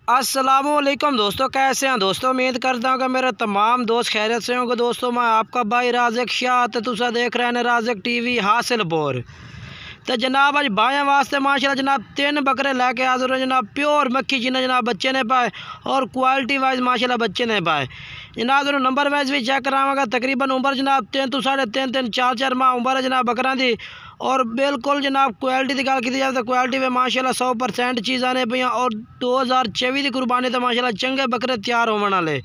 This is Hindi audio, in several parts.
अस्सलामुअलैकुम दोस्तों, कैसे हैं दोस्तों। उम्मीद करता हूँ कि मेरे तमाम दोस्त खैरियत से होंगे। दोस्तों मैं आपका भाई राज़िक शाह तो तुसा देख रहे हैं राज़िक टीवी हासिलपुर। तो जनाब अज बाएँ वास्ते माशाल्लाह जनाब 3 बकरे लैके हाजिर हो जनाब। प्योर मक्खी जिन्हें जनाब बच्चे ने पाए और क्वालिटी वाइज माशाल्लाह बच्चे ने पाए जनाब। नंबर वाइज भी चेक करावांगा। तकरीबन उम्र जनाब 3 तो 3.5 4 माह उम्र है जनाब बकरा दी। और बिल्कुल जनाब क्वालिटी की गल की जाए तो क्वालिटी में माशाल्लाह 100% चीज़ आने पई और 2024 की कुर्बानी तो माशाल्लाह चंगे बकरे तैयार होने वाले।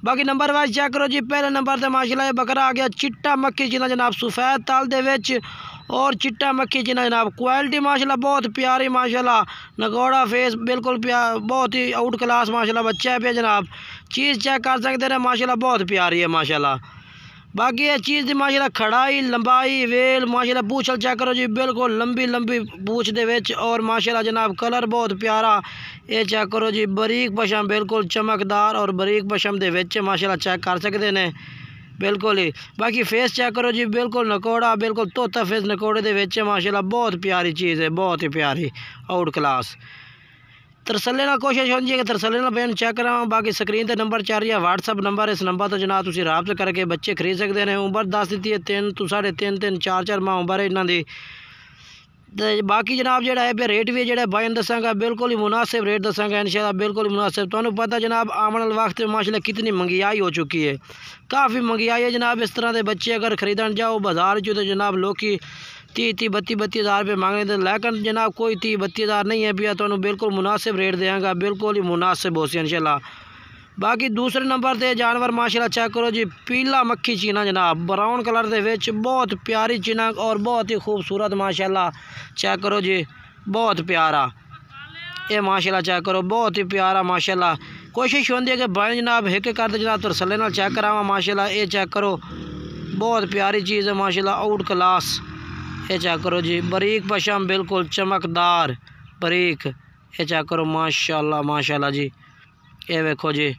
बाकी नंबर वाइज चेक करो जी। पहले नंबर पर माशाल्लाह ये बकरा आ गया चिट्टा मक्खी जिन्हें जनाब सफ़ेद तल दे विच और चिट्टा मक्खी जिन्हें जनाब क्वालिटी माशाल्लाह बहुत प्यारी माशाल्लाह नगोड़ा फेस बिल्कुल बहुत ही आउट क्लास माशाल्लाह बच्चा है पे जनाब। चीज़ चेक कर सकते हैं माशाल्लाह बहुत प्यारी है माशाल्लाह। बाकी ये चीज़ की माशाल्लाह खड़ाई लंबाई वेल माशाल्लाह पूछल चेक करो जी। बिल्कुल लंबी लंबी पूछ दे विच और माशाल्लाह जनाब कलर बहुत प्यारा। ये चेक करो जी। बरीक पशम बिल्कुल चमकदार और बरीक पशम दे विच माशाल्लाह चेक कर सकते हैं बिल्कुल ही। बाकी फेस चेक करो जी। बिल्कुल नकोड़ा बिल्कुल तोता फेस नकोड़े दे विच माशाल्लाह बहुत प्यारी चीज़ है, बहुत ही प्यारी आउट क्लास। तरसले ना कोशिश होनी चाहिए कि तरसले ना पेन चेक करा। बाकी स्क्रीन पर नंबर चल रही है, व्हाट्सअप नंबर इस नंबर तो जनाब तुम राबता करके बच्चे खरीद सकते हैं। उम्र दस दी है 3 तो 3.5 4 माह उम्र है इन्हों की। बाकी जनाब जो है पे रेट भी जो भाई दसागा बिल्कुल ही मुनासिब रेट दसागा इंशाल्लाह बिल्कुल ही मुनासिब। तो पता जनाब आने वाले वक्त में माशाल्लाह कितनी महंगाई हो चुकी है, काफ़ी महंगाई है जनाब। इस तरह के बच्चे अगर खरीदन जाओ बाजार चो तो जनाब लोग 30 32 हज़ार रुपये मांगने थे, लेकिन जनाब कोई 30 32 हज़ार नहीं है पिया। तो बिल्कुल मुनासिब रेट देंगे, बिल्कुल ही मुनासिब हो सी इंशाल्लाह। बाकी दूसरे नंबर पर जानवर माशाल्लाह चेक करो जी। पीला मक्खी चीना जनाब ब्राउन कलर के विच बहुत प्यारी चीना और बहुत ही खूबसूरत माशाल्लाह चेक करो जी। बहुत प्यारा ये माशाल्लाह चेक करो, बहुत ही प्यारा माशाल्लाह। कोशिश होती है कि भाई जनाब हिक कर दे जनाब तरसले नाल चेक करावा माशाल्लाह। ये चेक करो बहुत प्यारी चीज़ है माशाल्लाह आउट क्लास। ये चेक करो जी। बरीक पशम बिल्कुल चमकदार बरीक। ये चेक करो माशाल्लाह माशाल्लाह जी। ये देखो जी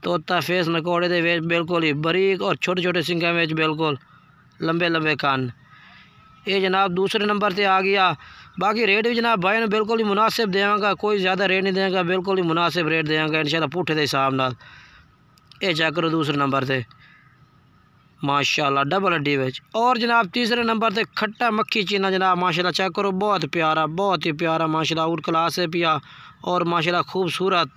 तोता फेस नकोड़े दे विच बिल्कुल ही बरीक और छोटे छोटे सिंगा में बिल्कुल लंबे लंबे कान। ये जनाब दूसरे नंबर पर आ गया। बाकी रेट भी जनाब भाई ने बिल्कुल ही मुनासिब देंगे, कोई ज़्यादा रेट नहीं देंगे, बिल्कुल ही मुनासिब रेट देंगे इंशाल्लाह पुठे के हिसाब नाल। ये चेक करो दूसरे नंबर पर माशाल्लाह डबल हड्डी विच। और जनाब तीसरे नंबर पर खट्टा मक्खी चीना जनाब माशाल्लाह चेक करो बहुत प्यारा, बहुत ही प्यारा माशाल्लाह आउट क्लास है पिया और माशाल्लाह खूबसूरत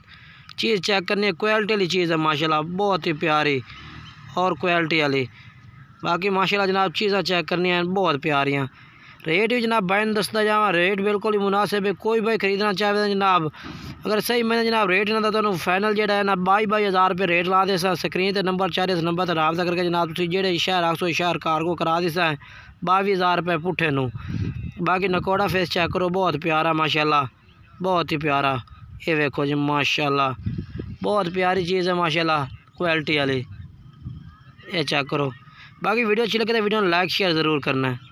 चीज़ चेक करनी क्वालिटी वाली चीज़ है माशाल्लाह बहुत ही प्यारी और क्वालिटी वाली। बाकी माशाल्लाह जनाब चीज़ें चेक करनी है बहुत प्यारियाँ। रेट भी जनाब भाई ने दसता जावा, रेट बिल्कुल ही मुनासिब है। कोई भाई खरीदना चाहे जनाब अगर सही मैंने जनाब रेट ना तो फाइनल जो है ना 22 हज़ार रुपये रेट ला दे सा। स्क्रीन पर नंबर चाहे इस नंबर पर राबता करके जनाब तुम जो शहर आखो शहर कार को करा देसा है 22 हज़ार रुपये पुठे नू। बाकी नकोड़ा फेस चेक करो बहुत प्यारा माशाल्लाह, बहुत ही प्यारा। ये देखो जी माशाल्लाह बहुत प्यारी चीज़ है माशाल्लाह क्वालिटी वाली। ये चेक करो। बाकी वीडियो अच्छी लगे तो वीडियो लाइक शेयर ज़रूर करना है।